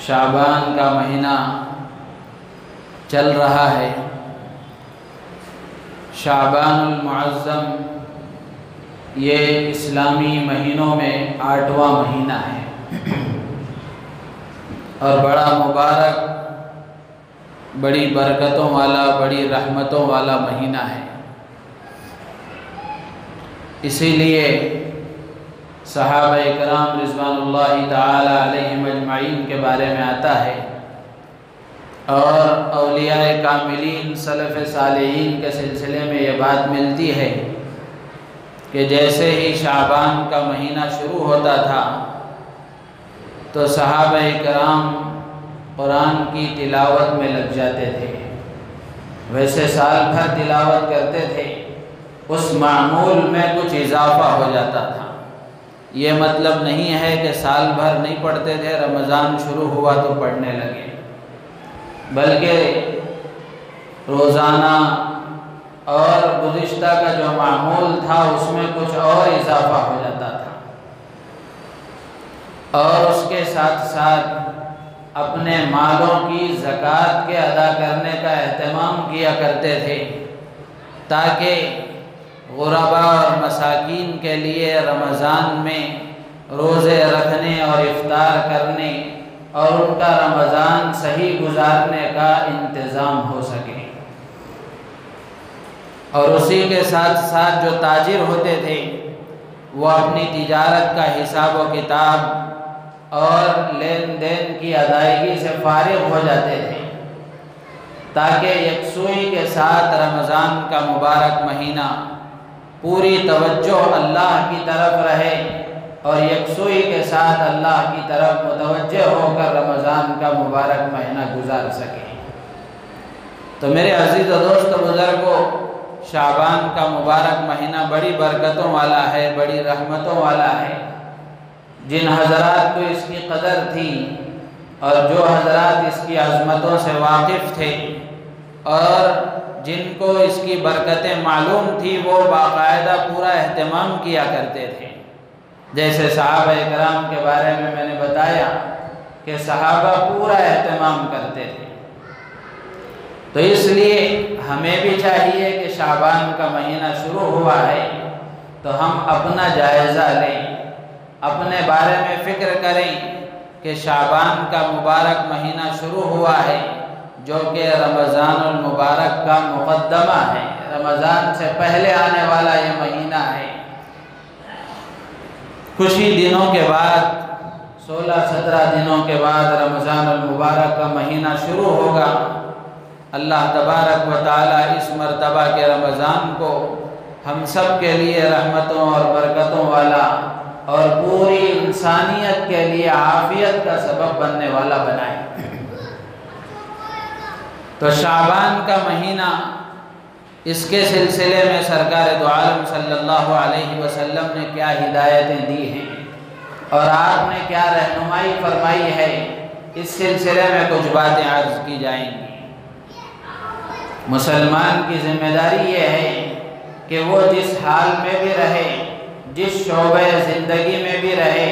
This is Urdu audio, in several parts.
شعبان کا مہینہ چل رہا ہے۔ شعبان المعظم یہ اسلامی مہینوں میں 8واں مہینہ ہے اور بڑا مبارک، بڑی برکتوں والا، بڑی رحمتوں والا مہینہ ہے۔ اسی لیے صحابہ اکرام رضوان اللہ تعالی علیہم اجمعین کے بارے میں آتا ہے اور اولیاء کاملین سلف صالحین کے سلسلے میں یہ بات ملتی ہے کہ جیسے ہی شعبان کا مہینہ شروع ہوتا تھا تو صحابہ اکرام قرآن کی تلاوت میں لگ جاتے تھے۔ ویسے سال بھر تلاوت کرتے تھے، اس معمول میں کچھ اضافہ ہو جاتا تھا۔ یہ مطلب نہیں ہے کہ سال بھر نہیں پڑھتے تھے، رمضان شروع ہوا تو پڑھنے لگے، بلکہ روزانہ اور گزشتہ کا جو معمول تھا اس میں کچھ اور اضافہ ہو جاتا تھا، اور اس کے ساتھ ساتھ اپنے مالوں کی زکوٰۃ کے ادا کرنے کا اہتمام کیا کرتے تھے تاکہ غرباء اور مساکین کے لیے رمضان میں روزے رکھنے اور افطار کرنے اور ان کا رمضان صحیح گزارنے کا انتظام ہو سکے۔ اور اسی کے ساتھ ساتھ جو تاجر ہوتے تھے وہ اپنی تجارت کا حساب و کتاب اور لین دین کی ادائیگی سے فارغ ہو جاتے تھے تاکہ یکسوئی کے ساتھ رمضان کا مبارک مہینہ پوری توجہ اللہ کی طرف رہے اور یکسوئی کے ساتھ اللہ کی طرف متوجہ ہو کر رمضان کا مبارک مہینہ گزار سکے۔ تو میرے عزیز و دوست بزرگوں، شعبان کا مبارک مہینہ بڑی برکتوں والا ہے، بڑی رحمتوں والا ہے۔ جن حضرات کو اس کی قدر تھی اور جو حضرات اس کی عظمتوں سے واقف تھے اور جن کو اس کی برکتیں معلوم تھی، وہ باقاعدہ پورا اہتمام کیا کرتے تھے۔ جیسے صحابہ اکرام کے بارے میں نے بتایا کہ صحابہ پورا اہتمام کرتے تھے۔ تو اس لیے ہمیں بھی چاہیے کہ شعبان کا مہینہ شروع ہوا ہے تو ہم اپنا جائزہ لیں، اپنے بارے میں فکر کریں کہ شعبان کا مبارک مہینہ شروع ہوا ہے جو کہ رمضان المبارک کا مقدمہ ہے، رمضان سے پہلے آنے والا یہ مہینہ ہے۔ کچھ ہی دنوں کے بعد، 16-17 دنوں کے بعد رمضان المبارک کا مہینہ شروع ہوگا۔ اللہ تبارک و تعالی اس مرتبہ کے رمضان کو ہم سب کے لیے رحمتوں اور برکتوں والا اور پوری انسانیت کے لیے عافیت کا سبب بننے والا بنائے۔ تو شعبان کا مہینہ، اس کے سلسلے میں سرکار دو عالم صلی اللہ علیہ وسلم نے کیا ہدایتیں دی ہیں اور آپ نے کیا رہنمائی فرمائی ہے، اس سلسلے میں کچھ باتیں عرض کی جائیں گی۔ مسلمان کی ذمہ داری یہ ہے کہ وہ جس حال میں بھی رہے، جس شعبہ زندگی میں بھی رہے،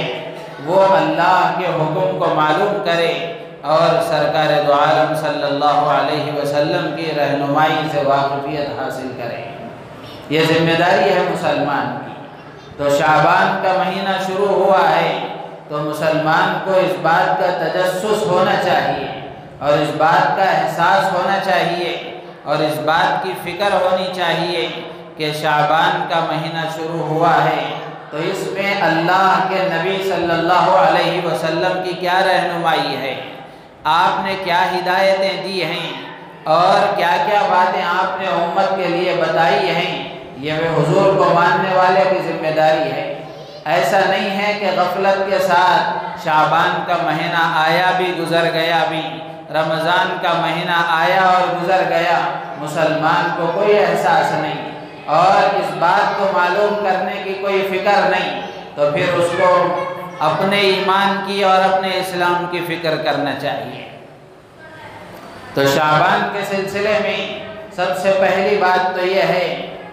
وہ اللہ کے حکم کو معلوم کرے اور سرکار دو عالم صلی اللہ علیہ وسلم کی رہنمائی سے واقفیت حاصل کرے۔ یہ ذمہ داری ہے مسلمان کی۔ تو شعبان کا مہینہ شروع ہوا ہے تو مسلمان کو اس بات کا تجسس ہونا چاہیے اور اس بات کا احساس ہونا چاہیے اور اس بات کی فکر ہونی چاہیے کہ شعبان کا مہینہ شروع ہوا ہے تو اس میں اللہ کے نبی صلی اللہ علیہ وسلم کی کیا رہنمائی ہے، آپ نے کیا ہدایتیں دی ہیں اور کیا کیا باتیں آپ نے امت کے لیے بتائی ہیں، یہ حضور کو ماننے والے کی ذمہ داری ہے۔ ایسا نہیں ہے کہ غفلت کے ساتھ شعبان کا مہینہ آیا بھی گزر گیا بھی، رمضان کا مہینہ آیا اور گزر گیا، مسلمان کو کوئی احساس نہیں اور اس بات کو معلوم کرنے کی کوئی فکر نہیں، تو پھر اس کو اپنے ایمان کی اور اپنے اسلام کی فکر کرنا چاہیے۔ تو شعبان کے سلسلے میں سب سے پہلی بات تو یہ ہے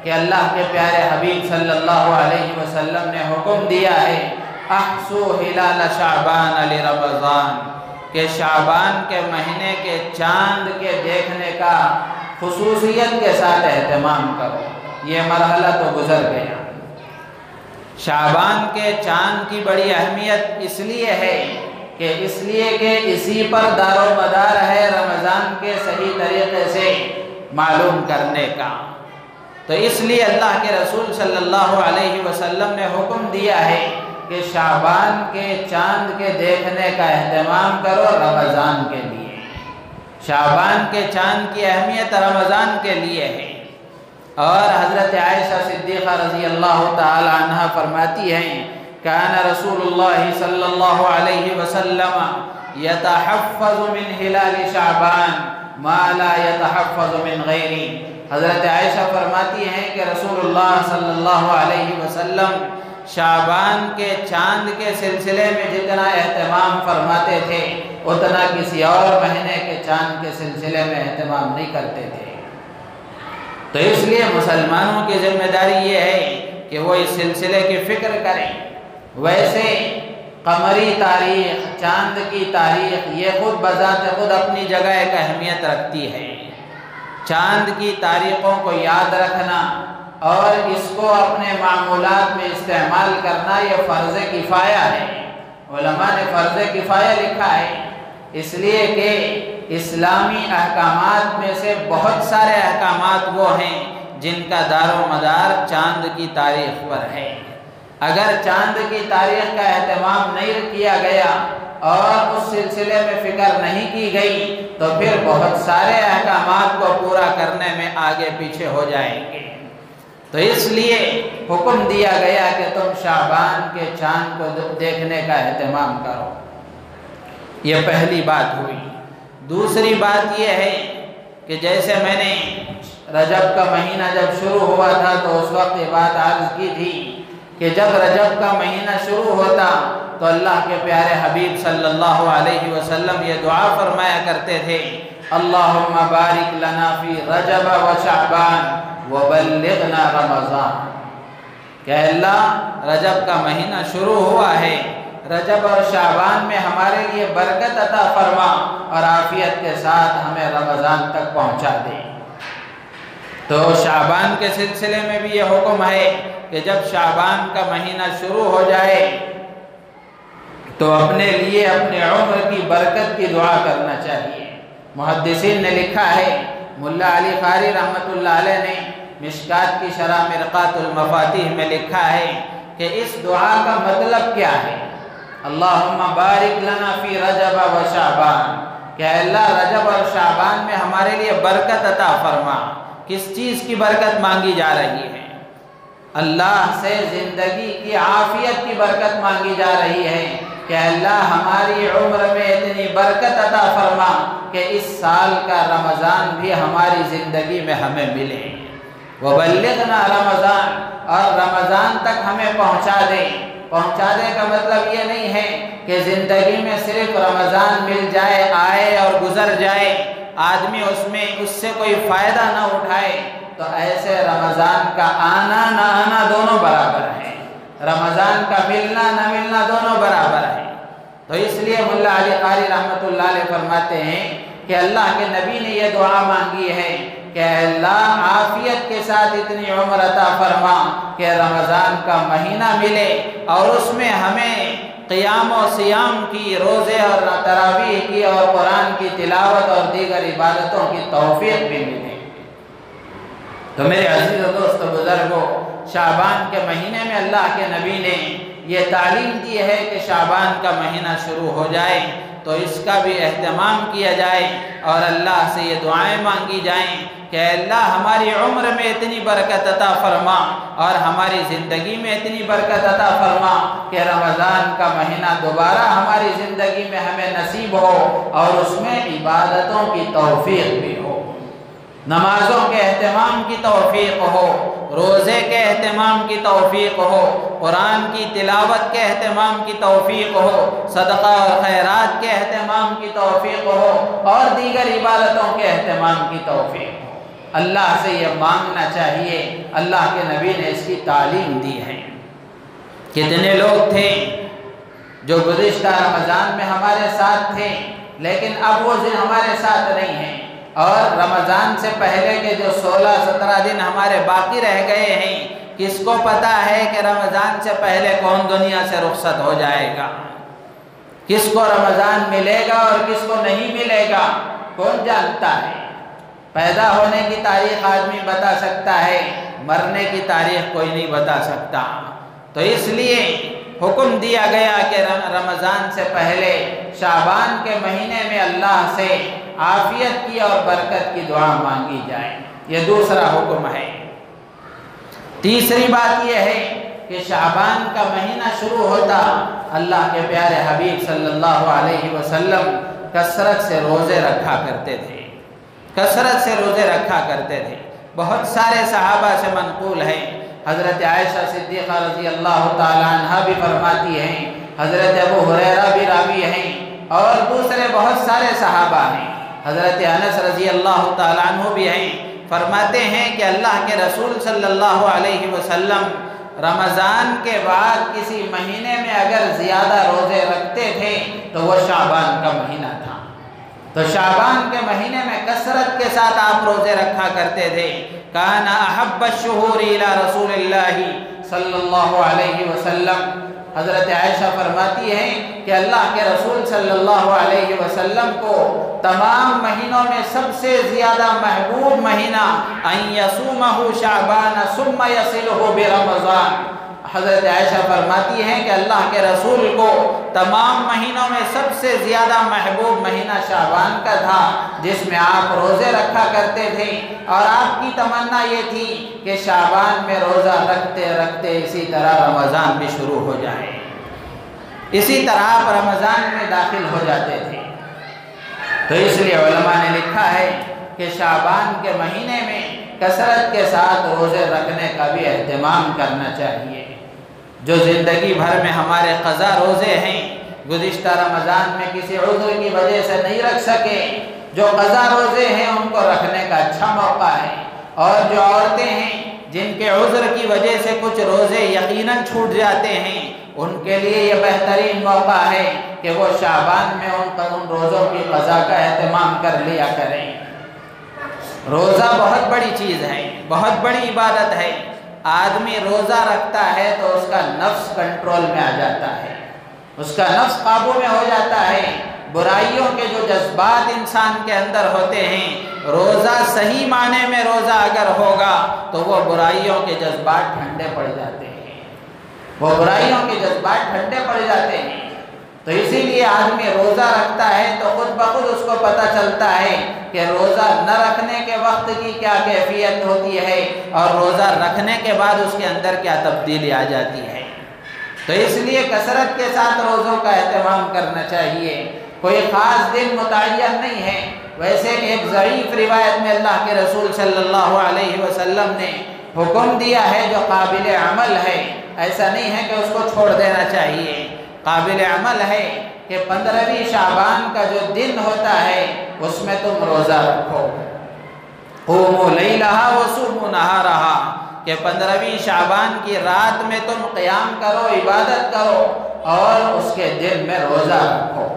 کہ اللہ کے پیارے حبیب صلی اللہ علیہ وسلم نے حکم دیا ہے احصوا ہلال شعبان لرمضان، کہ شعبان کے مہینے کے چاند کے دیکھنے کا خصوصیت کے ساتھ اہتمام کرو۔ یہ مرحلہ تو گزر گیا۔ شعبان کے چاند کی بڑی اہمیت اس لیے ہے کہ اسی پر دار و مدار ہے رمضان کے صحیح طریقے سے معلوم کرنے کا۔ تو اس لیے اللہ کے رسول صلی اللہ علیہ وسلم نے حکم دیا ہے کہ شعبان کے چاند کے دیکھنے کا اہتمام کرو رمضان کے لیے۔ شعبان کے چاند کی اہمیت رمضان کے لیے ہے۔ اور حضرت عائشہ صدیقہ رضی اللہ تعالی عنہ فرماتی ہیں کان رسول اللہ صلی اللہ علیہ وسلم یتحفظ من ہلال شعبان ما لا یتحفظ من غیری۔ حضرت عائشہ فرماتی ہیں کہ رسول اللہ صلی اللہ علیہ وسلم شعبان کے چاند کے سلسلے میں جتنا اہتمام فرماتے تھے اتنا کسی اور مہینے کے چاند کے سلسلے میں اہتمام نہیں کرتے تھے۔ تو اس لیے مسلمانوں کی ذمہ داری یہ ہے کہ وہ اس سلسلے کی فکر کریں۔ ویسے قمری تاریخ، چاند کی تاریخ، یہ خود بذات خود اپنی جگہ ایک اہمیت رکھتی ہے۔ چاند کی تاریخوں کو یاد رکھنا اور اس کو اپنے معمولات میں استعمال کرنا یہ فرض کفایہ ہے۔ علماء نے فرض کفایہ لکھا ہے اس لیے کہ اسلامی احکامات میں سے بہت سارے احکامات وہ ہیں جن کا دار و مدار چاند کی تاریخ پر ہے۔ اگر چاند کی تاریخ کا اہتمام نہیں کیا گیا اور اس سلسلے میں فکر نہیں کی گئی تو پھر بہت سارے احکامات کو پورا کرنے میں آگے پیچھے ہو جائیں گے۔ تو اس لیے حکم دیا گیا کہ تم شعبان کے چاند کو دیکھنے کا اہتمام کرو۔ یہ پہلی بات ہوئی۔ دوسری بات یہ ہے کہ جیسے میں نے رجب کا مہینہ جب شروع ہوا تھا تو اس وقت یہ بات عرض کی تھی کہ جب رجب کا مہینہ شروع ہوتا تو اللہ کے پیارے حبیب صلی اللہ علیہ وسلم یہ دعا فرمایا کرتے تھے اللہم بارک لنا فی رجب و شعبان وبلغنا رمضان، کہ اللہ رجب کا مہینہ شروع ہوا ہے، رجب اور شعبان میں ہمارے لیے برکت عطا فرما اور عافیت کے ساتھ ہمیں رمضان تک پہنچا دے۔ تو شعبان کے سلسلے میں بھی یہ حکم ہے کہ جب شعبان کا مہینہ شروع ہو جائے تو اپنے لیے اپنے عمر کی برکت کی دعا کرنا چاہیے۔ محدثین نے لکھا ہے، ملا علی قاری رحمۃ اللہ علیہ نے مشکات کی شرح مرقات المفاتیح میں لکھا ہے کہ اس دعا کا مطلب کیا ہے؟ اللہم بارک لنا فی رجب و شعبان، کہ اللہ رجب اور شعبان میں ہمارے لیے برکت عطا فرما۔ کس چیز کی برکت مانگی جا رہی ہے؟ اللہ سے زندگی کی عافیت کی برکت مانگی جا رہی ہے کہ اللہ ہماری عمر میں اتنی برکت عطا فرما کہ اس سال کا رمضان بھی ہماری زندگی میں ہمیں ملے۔ وبلغنا رمضان، اور رمضان تک ہمیں پہنچا دے۔ پہنچانے کا مطلب یہ نہیں ہے کہ زندگی میں صرف رمضان مل جائے، آئے اور گزر جائے، آدمی اس سے کوئی فائدہ نہ اٹھائے، تو ایسے رمضان کا آنا نہ آنا دونوں برابر ہیں، رمضان کا ملنا نہ ملنا دونوں برابر ہیں۔ تو اس لیے ملا علی قاری رحمۃ اللہ علیہ فرماتے ہیں کہ اللہ کے نبی نے یہ دعا مانگی ہے کہ اللہ عافیت کے ساتھ اتنی عمر عطا فرما کہ رمضان کا مہینہ ملے اور اس میں ہمیں قیام و سیام کی، روزے اور تراویح کی اور قرآن کی تلاوت اور دیگر عبادتوں کی توفیق بھی ملے۔ تو میرے عزیز و دوست بزرگوں، شعبان کے مہینے میں اللہ کے نبی نے یہ تعلیم دی ہے کہ شعبان کا مہینہ شروع ہو جائے تو اس کا بھی اہتمام کیا جائے اور اللہ سے یہ دعائیں مانگی جائیں کہ اللہ ہماری عمر میں اتنی برکت عطا فرما اور ہماری زندگی میں اتنی برکت عطا فرما کہ رمضان کا مہینہ دوبارہ ہماری زندگی میں ہمیں نصیب ہو اور اس میں عبادتوں کی توفیق بھی ہو، نمازوں کے اہتمام کی توفیق ہو، روزے کے اہتمام کی توفیق ہو، قرآن کی تلاوت کے اہتمام کی توفیق ہو، صدقہ اور خیرات کے اہتمام کی توفیق ہو اور دیگر عبادتوں کے اہتمام کی توفیق ہو۔ اللہ سے یہ مانگنا چاہیے، اللہ کے نبی نے اس کی تعلیم دی ہے۔ کتنے لوگ تھے جو گزشتہ رمضان میں ہمارے ساتھ تھے، لیکن اب وہ دن ہمارے ساتھ نہیں ہیں، اور رمضان سے پہلے کے جو 16-17 دن ہمارے باقی رہ گئے ہیں، کس کو پتا ہے کہ رمضان سے پہلے کون دنیا سے رخصت ہو جائے گا، کس کو رمضان ملے گا اور کس کو نہیں ملے گا، کون جانتا ہے؟ پیدا ہونے کی تاریخ آدمی بتا سکتا ہے، مرنے کی تاریخ کوئی نہیں بتا سکتا۔ تو اس لیے حکم دیا گیا کہ رمضان سے پہلے شعبان کے مہینے میں اللہ سے عافیت کی اور برکت کی دعا مانگی جائے، یہ دوسرا حکم ہے۔ تیسری بات یہ ہے کہ شعبان کا مہینہ شروع ہوتا، اللہ کے پیارے حبیب صلی اللہ علیہ وسلم کثرت سے روزے رکھا کرتے تھے، کثرت سے روزے رکھا کرتے تھے۔ بہت سارے صحابہ سے منقول ہے، حضرت عائشہ صدیقہ رضی اللہ تعالی عنہ بھی فرماتی ہیں، حضرت ابو ہریرہ بھی راوی ہیں، اور دوسرے بہت سارے صحابہ ہیں، حضرت انس رضی اللہ تعالی عنہ بھی ہیں، فرماتے ہیں کہ اللہ کے رسول صلی اللہ علیہ وسلم رمضان کے بعد کسی مہینے میں اگر زیادہ روزے رکھتے تھے تو وہ شعبان کا مہینہ تھا۔ تو شعبان کے مہینے میں کثرت کے ساتھ آپ روزے رکھا کرتے تھے۔ کان احب الشہور الی رسول اللہ صلی اللہ علیہ وسلم، حضرت عائشہ فرماتی ہیں کہ اللہ کے رسول صلی اللہ علیہ وسلم کو تمام مہینوں میں سب سے زیادہ محبوب مہینہ ان یصومہ شعبان ثم یصلہ برمضان، حضرت عائشہ فرماتی ہیں کہ اللہ کے رسول کو تمام مہینوں میں سب سے زیادہ محبوب مہینہ شعبان کا تھا، جس میں آپ روزے رکھا کرتے تھے، اور آپ کی تمنا یہ تھی کہ شعبان میں روزہ رکھتے رکھتے اسی طرح رمضان بھی شروع ہو جائے، اسی طرح آپ رمضان میں داخل ہو جاتے تھے۔ تو اس لیے علماء نے لکھا ہے کہ شعبان کے مہینے میں کثرت کے ساتھ روزے رکھنے کا بھی اہتمام کرنا چاہیے۔ جو زندگی بھر میں ہمارے قضا روزے ہیں، گزشتہ رمضان میں کسی عذر کی وجہ سے نہیں رکھ سکے، جو قضا روزے ہیں ان کو رکھنے کا اچھا موقع ہے، اور جو عورتیں ہیں جن کے عذر کی وجہ سے کچھ روزے یقیناً چھوٹ جاتے ہیں، ان کے لیے یہ بہترین موقع ہے کہ وہ شعبان میں ان روزوں کی قضا کا اہتمام کر لیا کریں۔ روزہ بہت بڑی چیز ہے، بہت بڑی عبادت ہے۔ آدمی روزہ رکھتا ہے تو اس کا نفس کنٹرول میں آ جاتا ہے، اس کا نفس قابو میں ہو جاتا ہے۔ برائیوں کے جو جذبات انسان کے اندر ہوتے ہیں، روزہ صحیح معنی میں روزہ اگر ہوگا تو وہ برائیوں کے جذبات ٹھنڈے پڑ جاتے ہیں، وہ برائیوں کے جذبات ٹھنڈے پڑ جاتے ہیں۔ تو اسی لیے آدمی روزہ رکھتا ہے تو خود بخود اس کو پتہ چلتا ہے کہ روزہ نہ رکھنے کے وقت کی کیا کیفیت ہوتی ہے، اور روزہ رکھنے کے بعد اس کے اندر کیا تبدیلی آ جاتی ہے۔ تو اس لیے کثرت کے ساتھ روزوں کا اہتمام کرنا چاہیے۔ کوئی خاص دن متعین نہیں ہے، ویسے ایک ضعیف روایت میں اللہ کے رسول صلی اللہ علیہ وسلم نے حکم دیا ہے جو قابل عمل ہے، ایسا نہیں ہے کہ اس کو چھوڑ دینا چاہیے، قابل عمل ہے کہ 15ویں شعبان کا جو دن ہوتا ہے اس میں تم روزہ رکھو، قوموا لیلہا وصوموا نہارہا، کہ 15ویں شعبان کی رات میں تم قیام کرو، عبادت کرو، اور اس کے دن میں روزہ رکھو۔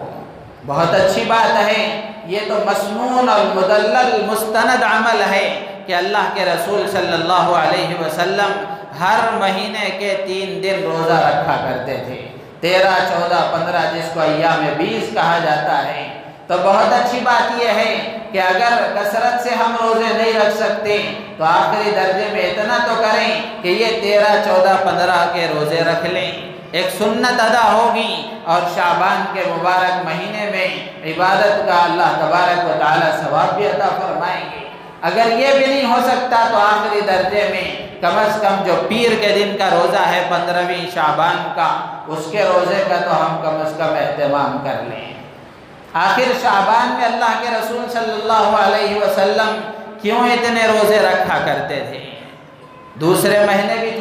بہت اچھی بات ہے، یہ تو مسنون اور مدلل مستند عمل ہے کہ اللہ کے رسول صلی اللہ علیہ وسلم ہر مہینے کے 3 دن روزہ رکھا کرتے تھے، 13، 14، 15، جس کو ایام 20 کہا جاتا ہے۔ تو بہت اچھی بات یہ ہے کہ اگر کثرت سے ہم روزے نہیں رکھ سکتے تو آخری درجے میں اتنا تو کریں کہ یہ 13، 14، 15 کے روزے رکھ لیں، ایک سنت ادا ہوگی، اور شعبان کے مبارک مہینے میں عبادت کا اللہ تبارک و تعالی ثواب بھی عطا فرمائیں گے۔ اگر یہ بھی نہیں ہو سکتا تو آخری درجے میں کم از کم جو پیر کے دن کا روزہ ہے 15ویں شعبان کا، اس کے روزے کا تو ہم کم از کم اہتمام کر لیں۔ آخر شعبان میں اللہ کے رسول صلی اللہ علیہ وسلم کیوں اتنے روزے رکھا کرتے تھے؟ دوسرے مہینے بھی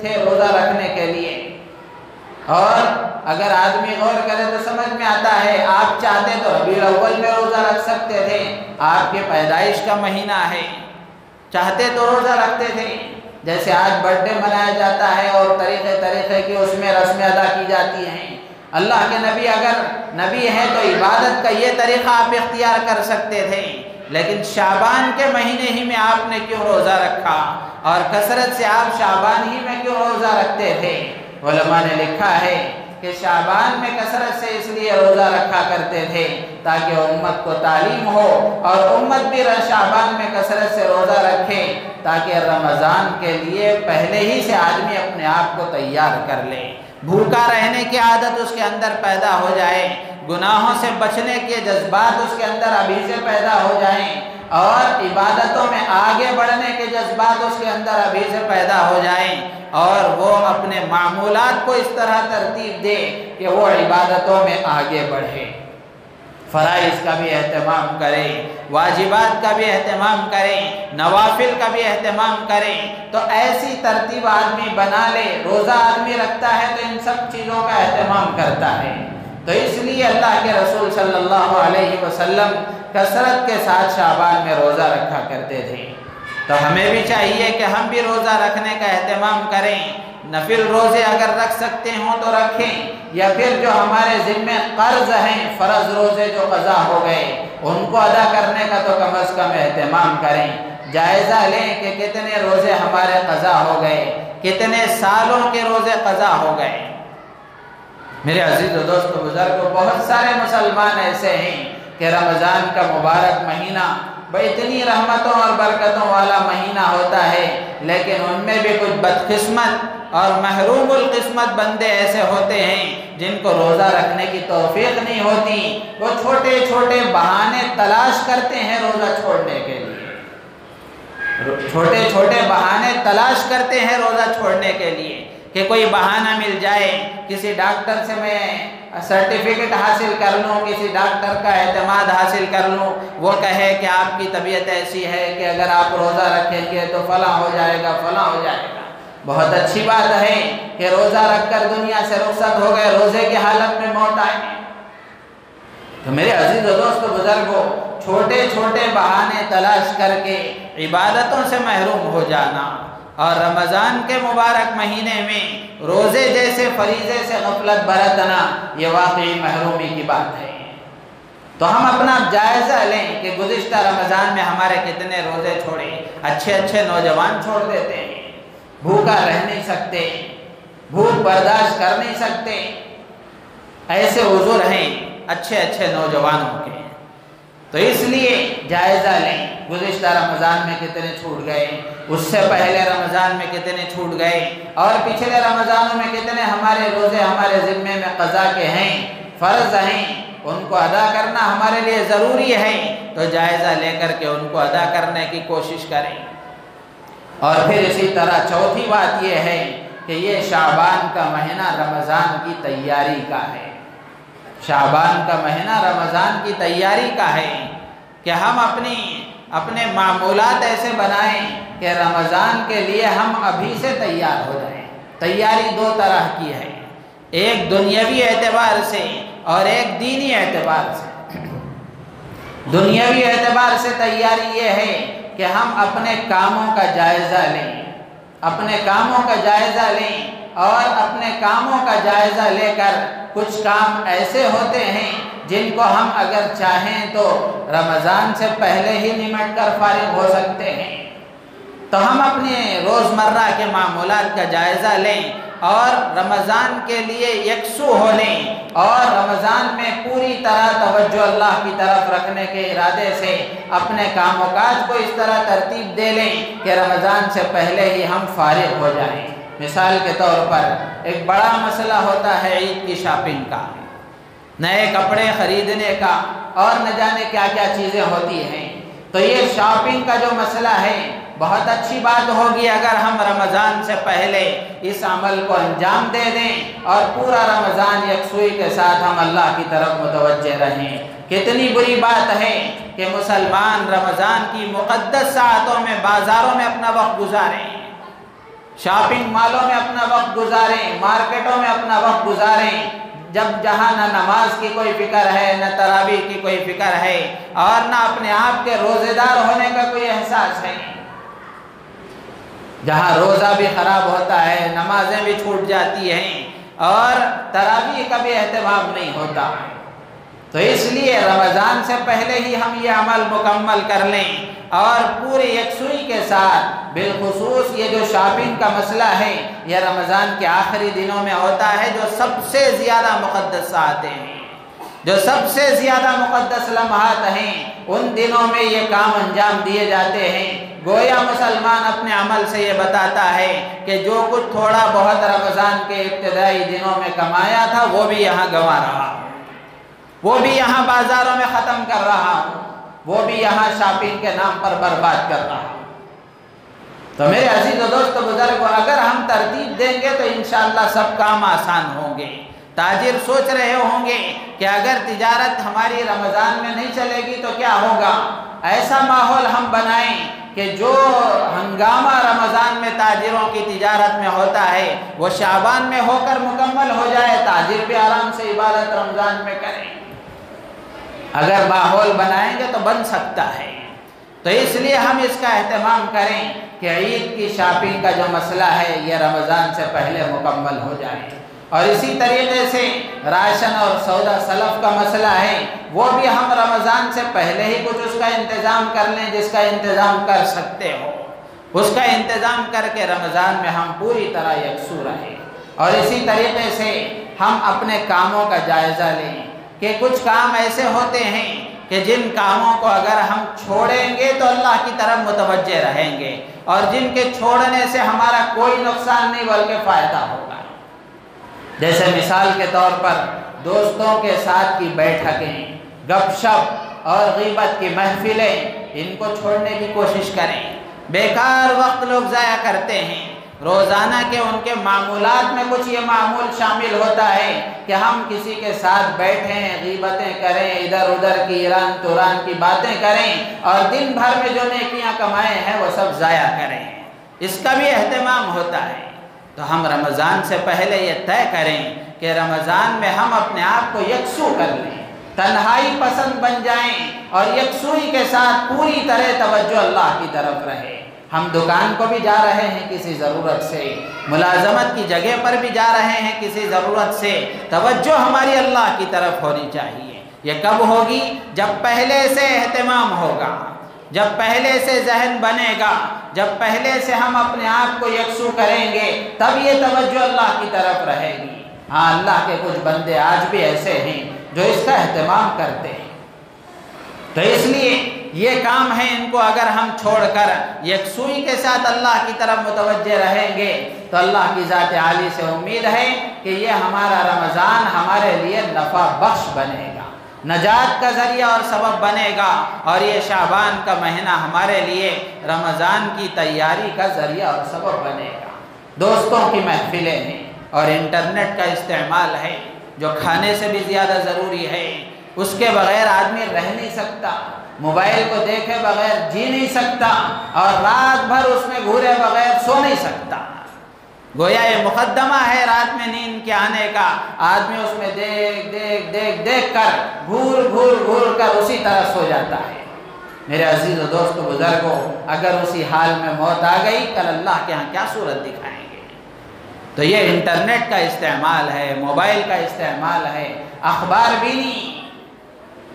تھے روزہ رکھنے کے لیے، اور اگر آدمی غور کرے تو سمجھ میں آتا ہے، آپ چاہتے تو ربیع الاول میں روزہ رکھ سکتے تھے، آپ کے پیدائش کا مہینہ ہے، چاہتے تو روزہ رکھتے تھے۔ جیسے آج برتھ ڈے منایا جاتا ہے اور طریقے کی اس میں رسمیں ادا کی جاتی ہیں، اللہ کے نبی اگر نبی ہیں تو عبادت کا یہ طریقہ آپ اختیار کر سکتے تھے، لیکن شعبان کے مہینے ہی میں آپ نے کیوں روزہ رکھا، اور کثرت سے آپ شعبان ہی میں کیوں روزہ رکھتے تھے؟ علماء نے لکھا ہے کہ شعبان میں کثرت سے اس لیے روزہ رکھا کرتے تھے تاکہ امت کو تعلیم ہو، اور امت بھی شعبان میں کثرت سے روزہ رکھے تاکہ رمضان کے لیے پہلے ہی سے آدمی اپنے آپ کو تیار کر لے، بھوکا رہنے کی عادت اس کے اندر پیدا ہو جائے، گناہوں سے بچنے کے جذبات اس کے اندر ابھی سے پیدا ہو جائیں، اور عبادتوں میں آگے بڑھنے کے جذبات اس کے اندر ابھی سے پیدا ہو جائیں، اور وہ اپنے معمولات کو اس طرح ترتیب دے کہ وہ عبادتوں میں آگے بڑھے، فرائض کا بھی اہتمام کرے، واجبات کا بھی اہتمام کرے، نوافل کا بھی اہتمام کرے۔ تو ایسی ترتیب آدمی بنا لے، روزہ آدمی رکھتا ہے تو ان سب چیزوں کا اہتمام کرتا ہے۔ تو اس لیے اللہ کے رسول صلی اللہ علیہ وسلم کثرت کے ساتھ شعبان میں روزہ رکھا کرتے تھے۔ تو ہمیں بھی چاہیے کہ ہم بھی روزہ رکھنے کا اہتمام کریں، نفل روزے اگر رکھ سکتے ہوں تو رکھیں، یا پھر جو ہمارے ذمہ قرض ہیں، فرض روزے جو قضا ہو گئے ان کو ادا کرنے کا تو کم از کم اہتمام کریں، جائزہ لیں کہ کتنے روزے ہمارے قضا ہو گئے، کتنے سالوں کے روزے قضا ہو گئے۔ میرے عزیز و دوست و بزرگوں، بہت سارے مسلمان ایسے ہیں کہ رمضان کا مبارک مہینہ اتنی رحمتوں اور برکتوں والا مہینہ ہوتا ہے، لیکن ان میں بھی کچھ بدقسمت اور محروم القسمت بندے ایسے ہوتے ہیں جن کو روزہ رکھنے کی توفیق نہیں ہوتی، وہ چھوٹے چھوٹے بہانے تلاش کرتے ہیں روزہ چھوڑنے کے لیے، چھوٹے چھوٹے بہانے تلاش کرتے ہیں روزہ چھوڑنے کے لیے، کہ کوئی بہانہ مل جائے، کسی ڈاکٹر سے میں سرٹیفکیٹ حاصل کر لوں، کسی ڈاکٹر کا اعتماد حاصل کر لوں، وہ کہے کہ آپ کی طبیعت ایسی ہے کہ اگر آپ روزہ رکھیں گے تو فلاں ہو جائے گا، فلاں ہو جائے گا۔ بہت اچھی بات ہے کہ روزہ رکھ کر دنیا سے رخصت ہو گئے، روزے کی حالت میں موت آئے۔ تو میرے عزیز و دوست و بزرگوں، چھوٹے چھوٹے بہانے تلاش کر کے عبادتوں سے محروم ہو جانا اور رمضان کے مبارک مہینے میں روزے جیسے فریضے سے غفلت برتنا، یہ واقعی محرومی کی بات ہے۔ تو ہم اپنا جائزہ لیں کہ گزشتہ رمضان میں ہمارے کتنے روزے چھوڑے۔ اچھے اچھے نوجوان چھوڑ دیتے ہیں، بھوکا رہ نہیں سکتے، بھوک برداشت کر نہیں سکتے، ایسے عذر ہیں اچھے اچھے نوجوانوں کے۔ تو اس لیے جائزہ لیں، گزشتہ رمضان میں کتنے چھوٹ گئے، اس سے پہلے رمضان میں کتنے چھوٹ گئے، اور پچھلے رمضانوں میں کتنے ہمارے روزے ہمارے ذمے میں قضا کے ہیں، فرض ہیں، ان کو ادا کرنا ہمارے لیے ضروری ہے۔ تو جائزہ لے کر کے ان کو ادا کرنے کی کوشش کریں۔ اور پھر اسی طرح چوتھی بات یہ ہے کہ یہ شعبان کا مہینہ رمضان کی تیاری کا ہے۔ شعبان کا مہینہ رمضان کی تیاری کا ہے کہ ہم اپنے معمولات ایسے بنائیں کہ رمضان کے لیے ہم ابھی سے تیار ہو جائیں۔ تیاری دو طرح کی ہے، ایک دنیاوی اعتبار سے اور ایک دینی اعتبار سے۔ دنیاوی اعتبار سے تیاری یہ ہے کہ ہم اپنے کاموں کا جائزہ لیں، اپنے کاموں کا جائزہ لیں، اور اپنے کاموں کا جائزہ لے کر کچھ کام ایسے ہوتے ہیں جن کو ہم اگر چاہیں تو رمضان سے پہلے ہی نمٹ کر فارغ ہو سکتے ہیں۔ تو ہم اپنے روزمرہ کے معمولات کا جائزہ لیں اور رمضان کے لیے یکسو ہو لیں، اور رمضان میں پوری طرح توجہ اللہ کی طرف رکھنے کے ارادے سے اپنے کام و کاج کو اس طرح ترتیب دے لیں کہ رمضان سے پہلے ہی ہم فارغ ہو جائیں۔ مثال کے طور پر ایک بڑا مسئلہ ہوتا ہے عید کی شاپنگ کا، نئے کپڑے خریدنے کا، اور نہ جانے کیا کیا چیزیں ہوتی ہیں۔ تو یہ شاپنگ کا جو مسئلہ ہے، بہت اچھی بات ہوگی اگر ہم رمضان سے پہلے اس عمل کو انجام دے دیں اور پورا رمضان یکسوئی کے ساتھ ہم اللہ کی طرف متوجہ رہیں۔ کتنی بری بات ہے کہ مسلمان رمضان کی مقدس ساعتوں میں بازاروں میں اپنا وقت گزاریں، شاپنگ مالوں میں اپنا وقت گزاریں، مارکیٹوں میں اپنا وقت گزاریں، جب جہاں نہ نماز کی کوئی فکر ہے، نہ تراویح کی کوئی فکر ہے، اور نہ اپنے آپ کے روزے دار ہونے کا کوئی احساس ہے۔ جہاں روزہ بھی خراب ہوتا ہے، نمازیں بھی چھوٹ جاتی ہیں، اور تراویح کا بھی اہتمام نہیں ہوتا۔ تو اس لیے رمضان سے پہلے ہی ہم یہ عمل مکمل کر لیں اور پوری یکسوئی کے ساتھ، بالخصوص یہ جو شاپنگ کا مسئلہ ہے یہ رمضان کے آخری دنوں میں ہوتا ہے، جو سب سے زیادہ مقدس ساعتیں ہیں، جو سب سے زیادہ مقدس لمحات ہیں، ان دنوں میں یہ کام انجام دیے جاتے ہیں۔ گویا مسلمان اپنے عمل سے یہ بتاتا ہے کہ جو کچھ تھوڑا بہت رمضان کے ابتدائی دنوں میں کمایا تھا وہ بھی یہاں گنوا رہا ہوں، وہ بھی یہاں بازاروں میں ختم کر رہا ہوں، وہ بھی یہاں شاپنگ کے نام پر برباد کر رہا ہوں۔ تو میرے عزیز و دوست بزرگوں، اگر ہم ترتیب دیں گے تو انشاءاللہ سب کام آسان ہوں گے۔ تاجر سوچ رہے ہوں گے کہ اگر تجارت ہماری رمضان میں نہیں چلے گی تو کیا ہوگا؟ ایسا ماحول ہم بنائیں کہ جو ہنگامہ رمضان میں تاجروں کی تجارت میں ہوتا ہے وہ شعبان میں ہو کر مکمل ہو جائے، تاجر بھی آرام سے عبادت رمضان میں کریں۔ اگر ماحول بنائیں گے تو بن سکتا ہے۔ تو اس لیے ہم اس کا اہتمام کریں کہ عید کی شاپنگ کا جو مسئلہ ہے یہ رمضان سے پہلے مکمل ہو جائے، اور اسی طریقے سے راشن اور سودا سلف کا مسئلہ ہے وہ بھی ہم رمضان سے پہلے ہی کچھ اس کا انتظام کر لیں، جس کا انتظام کر سکتے ہو اس کا انتظام کر کے رمضان میں ہم پوری طرح یکسو رہیں۔ اور اسی طریقے سے ہم اپنے کاموں کا جائزہ لیں کہ کچھ کام ایسے ہوتے ہیں کہ جن کاموں کو اگر ہم چھوڑیں گے تو اللہ کی طرف متوجہ رہیں گے، اور جن کے چھوڑنے سے ہمارا کوئی نقصان نہیں بلکہ فائدہ ہوگا۔ جیسے مثال کے طور پر دوستوں کے ساتھ کی بیٹھکیں، گپ شپ اور غیبت کی محفلیں، ان کو چھوڑنے کی کوشش کریں۔ بیکار وقت لوگ ضائع کرتے ہیں۔ روزانہ کے ان کے معمولات میں کچھ یہ معمول شامل ہوتا ہے کہ ہم کسی کے ساتھ بیٹھیں، غیبتیں کریں، ادھر ادھر کی ایران توران کی باتیں کریں، اور دن بھر میں جو نیکیاں کمائے ہیں وہ سب ضائع کریں۔ اس کا بھی اہتمام ہوتا ہے۔ تو ہم رمضان سے پہلے یہ طے کریں کہ رمضان میں ہم اپنے آپ کو یکسو کر لیں، تنہائی پسند بن جائیں، اور یکسوئی کے ساتھ پوری طرح توجہ اللہ کی طرف رہے۔ ہم دکان کو بھی جا رہے ہیں کسی ضرورت سے، ملازمت کی جگہ پر بھی جا رہے ہیں کسی ضرورت سے، توجہ ہماری اللہ کی طرف ہونی چاہیے۔ یہ کب ہوگی؟ جب پہلے سے اہتمام ہوگا، جب پہلے سے ذہن بنے گا، جب پہلے سے ہم اپنے آپ کو یکسو کریں گے، تب یہ توجہ اللہ کی طرف رہے گی۔ ہاں، اللہ کے کچھ بندے آج بھی ایسے ہیں جو اس کا اہتمام کرتے ہیں۔ تو اس لیے یہ کام ہے، ان کو اگر ہم چھوڑ کر یکسوئی کے ساتھ اللہ کی طرف متوجہ رہیں گے تو اللہ کی ذات عالی سے امید ہے کہ یہ ہمارا رمضان ہمارے لیے نفع بخش بنے گا، نجات کا ذریعہ اور سبب بنے گا، اور یہ شعبان کا مہینہ ہمارے لیے رمضان کی تیاری کا ذریعہ اور سبب بنے گا۔ دوستوں کی محفلیں ہیں اور انٹرنیٹ کا استعمال ہے جو کھانے سے بھی زیادہ ضروری ہے، اس کے بغیر آدمی رہ نہیں سکتا، موبائل کو دیکھے بغیر جی نہیں سکتا، اور رات بھر اس میں گھورے بغیر سو نہیں سکتا۔ گویا یہ مقدمہ ہے رات میں نیند کے آنے کا، آدمی اس میں دیکھ دیکھ دیکھ دیکھ کر گھور گھور گھور کر اسی طرح سو جاتا ہے۔ میرے عزیز و دوست بزرگوں، اگر اسی حال میں موت آ گئی، کل اللہ کے ہاں کیا صورت دکھائیں گے؟ تو یہ انٹرنیٹ کا استعمال ہے، موبائل کا استعمال ہے، اخبار بینی،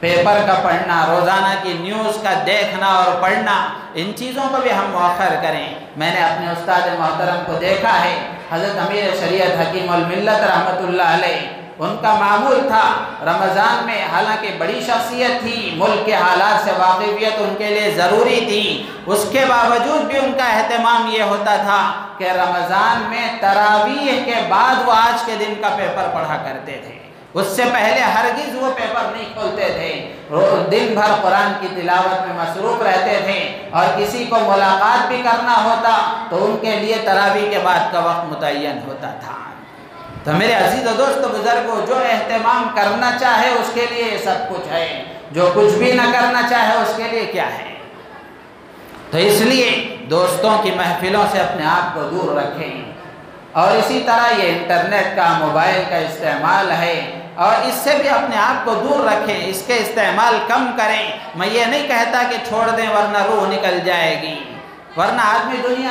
پیپر کا پڑھنا، روزانہ کی نیوز کا دیکھنا اور پڑھنا، ان چیزوں کو بھی ہم مؤخر کریں۔ میں نے اپنے استاد محترم کو دیکھا ہے، حضرت امیر شریعت حکیم الملت رحمۃ اللہ علیہ، ان کا معمول تھا رمضان میں، حالانکہ بڑی شخصیت تھی، ملک کے حالات سے واقفیت ان کے لیے ضروری تھی، اس کے باوجود بھی ان کا اہتمام یہ ہوتا تھا کہ رمضان میں تراویح کے بعد وہ آج کے دن کا پیپر پڑھا کرتے تھے، اس سے پہلے ہرگز وہ پیپر نہیں کھولتے تھے، دن بھر قرآن کی تلاوت میں مصروف رہتے تھے، اور کسی کو ملاقات بھی کرنا ہوتا تو ان کے لیے تراویح کے بعد کا وقت متعین ہوتا تھا۔ تو میرے عزیز و دوست بزرگوں، جو اہتمام کرنا چاہے اس کے لیے یہ سب کچھ ہے، جو کچھ بھی نہ کرنا چاہے اس کے لیے کیا ہے؟ تو اس لیے دوستوں کی محفلوں سے اپنے آپ کو دور رکھیں، اور اسی طرح یہ انٹرنیٹ کا، موبائل کا استعمال ہے، اور اس سے بھی اپنے آپ کو دور رکھیں، اس کے استعمال کم کریں۔ میں یہ نہیں کہتا کہ چھوڑ دیں ورنہ روح نکل جائے گی، ورنہ آدمی دنیا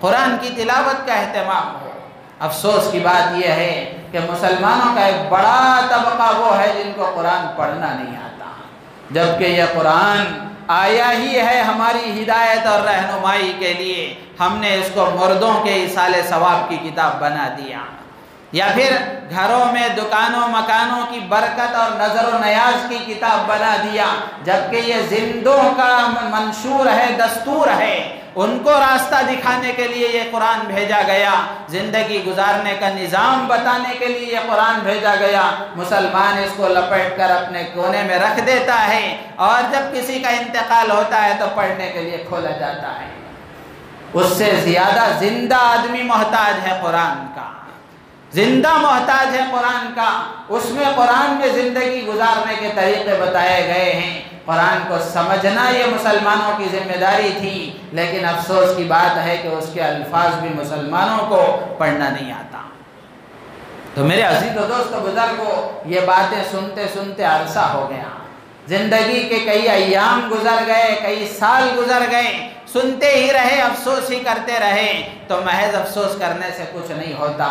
قرآن کی تلاوت کا اہتمام ہو۔ افسوس کی بات یہ ہے کہ مسلمانوں کا ایک بڑا طبقہ وہ ہے جن کو قرآن پڑھنا نہیں آتا، جبکہ یہ قرآن آیا ہی ہے ہماری ہدایت اور رہنمائی کے لیے، ہم نے اس کو مردوں کے ایصال ثواب کی کتاب بنا دیا، یا پھر گھروں میں دکانوں مکانوں کی برکت اور نظر و نیاز کی کتاب بنا دیا، جبکہ یہ زندوں کا منشور ہے، دستور ہے، ان کو راستہ دکھانے کے لیے یہ قرآن بھیجا گیا، زندگی گزارنے کا نظام بتانے کے لیے یہ قرآن بھیجا گیا۔ مسلمان اس کو لپیٹ کر اپنے کونے میں رکھ دیتا ہے، اور جب کسی کا انتقال ہوتا ہے تو پڑھنے کے لیے کھولا جاتا ہے۔ اس سے زیادہ زندہ آدمی محتاج ہے قرآن کا، زندہ محتاج ہے قرآن کا، اس میں قرآن میں زندگی گزارنے کے طریقے بتائے گئے ہیں۔ قرآن کو سمجھنا یہ مسلمانوں کی ذمہ داری تھی، لیکن افسوس کی بات ہے کہ اس کے الفاظ بھی مسلمانوں کو پڑھنا نہیں آتا۔ تو میرے عزیز و دوست بزرگوں، یہ باتیں سنتے سنتے عرصہ ہو گیا، زندگی کے کئی ایام گزر گئے، کئی سال گزر گئے، سنتے ہی رہے، افسوس ہی کرتے رہے۔ تو محض افسوس کرنے سے کچھ نہیں ہوتا،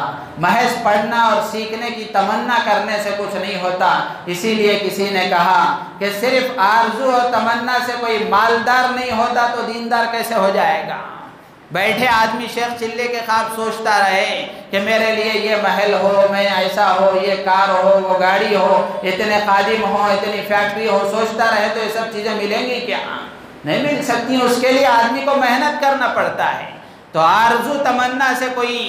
محض پڑھنا اور سیکھنے کی تمنا کرنے سے کچھ نہیں ہوتا۔ اسی لیے کسی نے کہا کہ صرف آرزو اور تمنا سے کوئی مالدار نہیں ہوتا تو دیندار کیسے ہو جائے گا؟ بیٹھے آدمی شیخ چلے کے خواب سوچتا رہے کہ میرے لیے یہ محل ہو، میں ایسا ہو، یہ کار ہو، وہ گاڑی ہو، اتنے خادم ہو، اتنی فیکٹری ہو، سوچتا رہے تو یہ سب چیزیں ملیں گی کیا؟ نہیں مل سکتی۔ اس کے لیے آدمی کو محنت کرنا پڑتا ہے۔ تو آرزو تمنا سے کوئی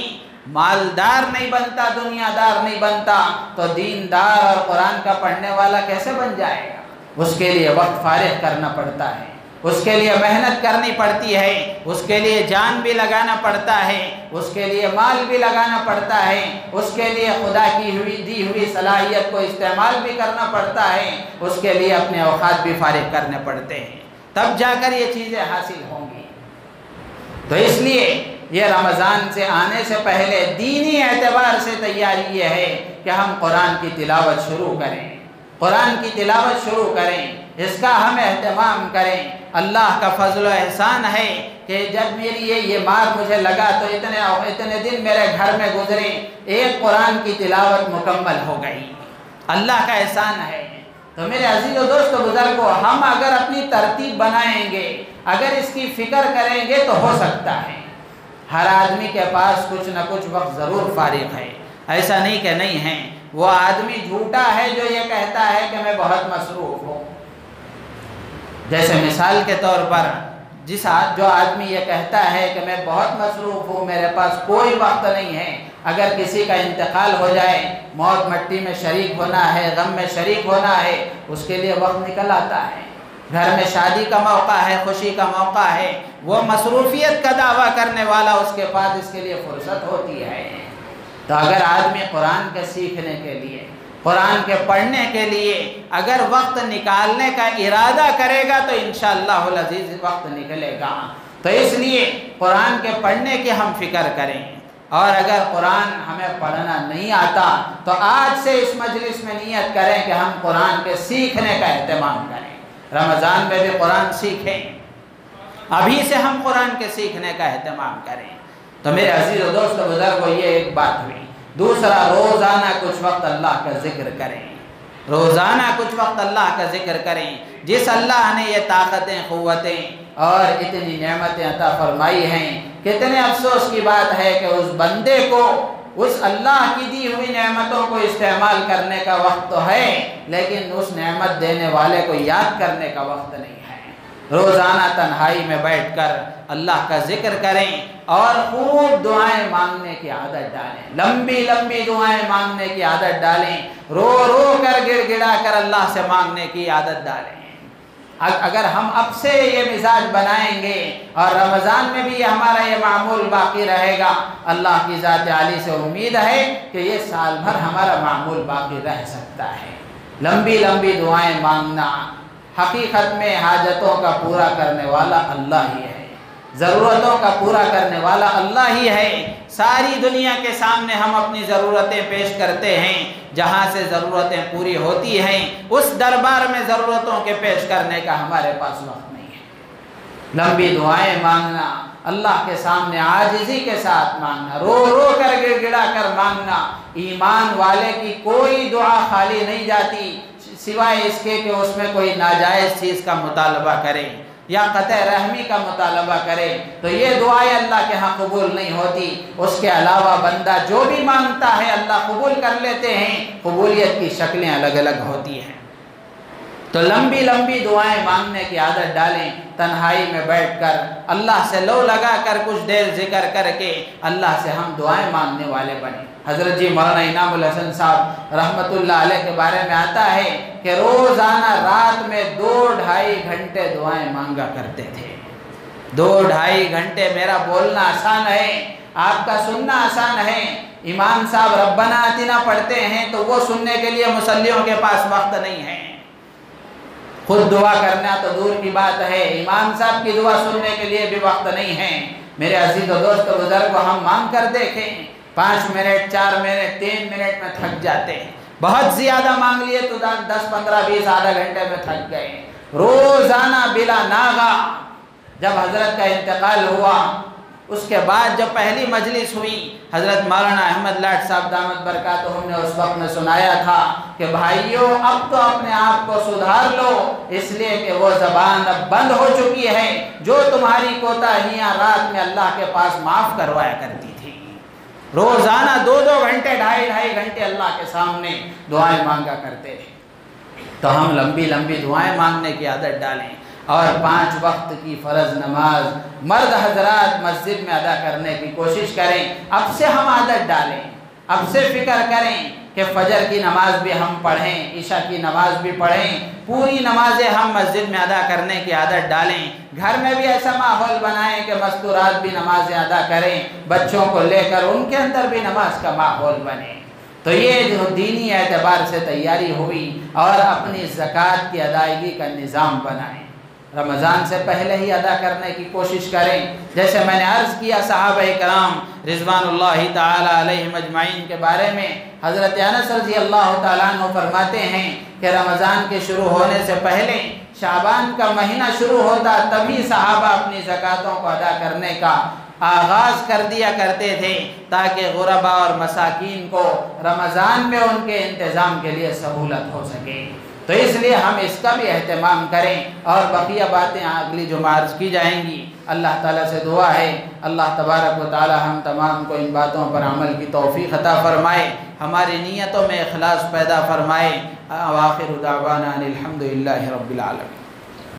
مالدار نہیں بنتا، دنیا دار نہیں بنتا، تو دیندار اور قرآن کا پڑھنے والا کیسے بن جائے گا؟ اس کے لیے وقت فارغ کرنا پڑتا ہے، اس کے لیے محنت کرنی پڑتی ہے، اس کے لیے جان بھی لگانا پڑتا ہے، اس کے لیے مال بھی لگانا پڑتا ہے، اس کے لیے خدا کی دی ہوئی صلاحیت کو استعمال بھی کرنا پڑتا ہے، اس کے لیے اپنے اوقات بھی فارغ کرنے پڑتے ہیں، تب جا کر یہ چیزیں حاصل ہوں گی۔ تو اس لیے یہ رمضان سے آنے سے پہلے دینی اعتبار سے تیاری یہ ہے کہ ہم قرآن کی تلاوت شروع کریں، قرآن کی تلاوت شروع کریں، اس کا ہم اہتمام کریں۔ اللہ کا فضل و احسان ہے کہ جب میری یہ مار مجھے لگا تو اتنے دن میرے گھر میں گزرے، ایک قرآن کی تلاوت مکمل ہو گئی، اللہ کا احسان ہے۔ تو میرے عزیز و دوست بزرگوں، ہم اگر اپنی ترتیب بنائیں گے، اگر اس کی فکر کریں گے تو ہو سکتا ہے۔ ہر آدمی کے پاس کچھ نہ کچھ وقت ضرور فارغ ہے، ایسا نہیں کہ نہیں ہے۔ وہ آدمی جھوٹا ہے جو یہ کہتا ہے کہ میں بہت مصروف ہوں۔ جیسے مثال کے طور پر جو آدمی یہ کہتا ہے کہ میں بہت مصروف ہوں، میرے پاس کوئی وقت نہیں ہے، اگر کسی کا انتقال ہو جائے، موت مٹی میں شریک ہونا ہے، غم میں شریک ہونا ہے، اس کے لیے وقت نکل آتا ہے۔ گھر میں شادی کا موقع ہے، خوشی کا موقع ہے، وہ مصروفیت کا دعویٰ کرنے والا، اس کے پاس اس کے لیے فرصت ہوتی ہے۔ تو اگر آدمی قرآن کے سیکھنے کے لیے، قرآن کے پڑھنے کے لیے اگر وقت نکالنے کا ارادہ کرے گا تو انشاءاللہ العزیز وقت نکلے گا۔ تو اس لیے قرآن کے پڑھنے کی ہم فکر کریں، اور اگر قرآن ہمیں پڑھنا نہیں آتا تو آج سے اس مجلس میں نیت کریں کہ ہم قرآن کے سیکھنے کا اہتمام کریں، رمضان میں بھی قرآن سیکھیں، ابھی سے ہم قرآن کے سیکھنے کا اہتمام کریں۔ تو میرے عزیز و دوست بزرگوں، یہ ایک بات ہوئی۔ دوسرا، روزانہ کچھ وقت اللہ کا ذکر کریں، روزانہ کچھ وقت اللہ کا ذکر کریں۔ جس اللہ نے یہ طاقتیں، قوتیں اور اتنی نعمتیں عطا فرمائی ہیں، کتنے افسوس کی بات ہے کہ اس بندے کو اس اللہ کی دی ہوئی نعمتوں کو استعمال کرنے کا وقت تو ہے، لیکن اس نعمت دینے والے کو یاد کرنے کا وقت نہیں ہے۔ روزانہ تنہائی میں بیٹھ کر اللہ کا ذکر کریں اور خوب دعائیں مانگنے کی عادت ڈالیں، لمبی لمبی دعائیں مانگنے کی عادت ڈالیں، رو رو کر گڑ گڑا کر اللہ سے مانگنے کی عادت ڈالیں۔ اگر ہم اب سے یہ مزاج بنائیں گے اور رمضان میں بھی ہمارا یہ معمول باقی رہے گا، اللہ کی ذات عالی سے امید ہے کہ یہ سال بھر ہمارا معمول باقی رہ سکتا ہے۔ لمبی لمبی دعائیں مانگنا، حقیقت میں حاجتوں کا پورا کرنے والا اللہ ہی ہے، ضرورتوں کا پورا کرنے والا اللہ ہی ہے۔ ساری دنیا کے سامنے ہم اپنی ضرورتیں پیش کرتے ہیں، جہاں سے ضرورتیں پوری ہوتی ہیں اس دربار میں ضرورتوں کے پیش کرنے کا ہمارے پاس وقت نہیں ہے۔ لمبی دعائیں مانگنا، اللہ کے سامنے عاجزی کے ساتھ مانگنا، رو رو کر گڑ گڑا کر مانگنا۔ ایمان والے کی کوئی دعا خالی نہیں جاتی سوائے اس کے کہ اس میں کوئی ناجائز چیز کا مطالبہ کرے یا قطع رحمی کا مطالبہ کرے، تو یہ دعائیں اللہ کے ہاں قبول نہیں ہوتی۔ اس کے علاوہ بندہ جو بھی مانگتا ہے اللہ قبول کر لیتے ہیں، قبولیت کی شکلیں الگ الگ ہوتی ہیں۔ تو لمبی لمبی دعائیں مانگنے کی عادت ڈالیں، تنہائی میں بیٹھ کر اللہ سے لو لگا کر کچھ دیر ذکر کر کے اللہ سے ہم دعائیں مانگنے والے بنیں۔ حضرت جی مولانا انعام الحسن صاحب رحمۃ اللہ علیہ کے بارے میں آتا ہے کہ روزانہ رات میں 2-2.5 گھنٹے دعائیں مانگا کرتے تھے۔ 2-2.5 گھنٹے۔ میرا بولنا آسان ہے، آپ کا سننا آسان ہے۔ امام صاحب ربنا آتنا پڑھتے ہیں تو وہ سننے کے لیے مصلیوں کے پاس وقت نہیں ہے، خود دعا کرنا تو دور کی بات ہے، امام صاحب کی دعا سننے کے لیے بھی وقت نہیں ہے۔ میرے عزیز و دوست بزرگ کو ہم مانگ کر دیکھیں، 5 منٹ 4 منٹ 3 منٹ میں تھک جاتے ہیں، بہت زیادہ مانگ لیے تو 10 15 20 آدھا گھنٹے میں تھک گئے۔ روزانہ بلا ناغہ جب حضرت کا انتقال ہوا، اس کے بعد جب پہلی مجلس ہوئی، حضرت مولانا احمد لاٹ صاحب دامت برکاتہم نے اس وقت میں سنایا تھا کہ بھائیو اب تو اپنے آپ کو سدھار لو، اس لیے کہ وہ زبان اب بند ہو چکی ہے جو تمہاری کوتاہیاں رات میں اللہ کے پاس معاف کروایا کرتی تھی۔ روزانہ 2-2 گھنٹے 2.5 گھنٹے اللہ کے سامنے دعائیں مانگا کرتے تھے۔ تو ہم لمبی لمبی دعائیں مانگنے کی عادت ڈالیں، اور 5 وقت کی فرض نماز مرد حضرات مسجد میں ادا کرنے کی کوشش کریں۔ اب سے ہم عادت ڈالیں، اب سے فکر کریں کہ فجر کی نماز بھی ہم پڑھیں، عشاء کی نماز بھی پڑھیں، پوری نمازیں ہم مسجد میں ادا کرنے کی عادت ڈالیں۔ گھر میں بھی ایسا ماحول بنائیں کہ مستورات بھی نمازیں ادا کریں، بچوں کو لے کر ان کے اندر بھی نماز کا ماحول بنے۔ تو یہ جو دینی اعتبار سے تیاری ہوئی، اور اپنی زکوٰۃ کی ادائیگی کا نظام بنائیں، رمضان سے پہلے ہی ادا کرنے کی کوشش کریں۔ جیسے میں نے عرض کیا صحابہ کرام رضوان اللہ تعالی علیہم اجمعین کے بارے میں، حضرت انس رضی اللہ تعالیٰ عنہ فرماتے ہیں کہ رمضان کے شروع ہونے سے پہلے شعبان کا مہینہ شروع ہوتا تبھی صحابہ اپنی زکوٰۃوں کو ادا کرنے کا آغاز کر دیا کرتے تھے، تاکہ غربا اور مساکین کو رمضان میں ان کے انتظام کے لیے سہولت ہو سکے۔ تو اس لیے ہم اس کا بھی اہتمام کریں، اور بقیہ باتیں اگلی جمعہ عرض کی جائیں گی۔ اللہ تعالیٰ سے دعا ہے اللہ تبارک و تعالیٰ ہم تمام کو ان باتوں پر عمل کی توفیق عطا فرمائے، ہماری نیتوں میں اخلاص پیدا فرمائے۔ آخر دعوانا الحمدللہ رب العالمین۔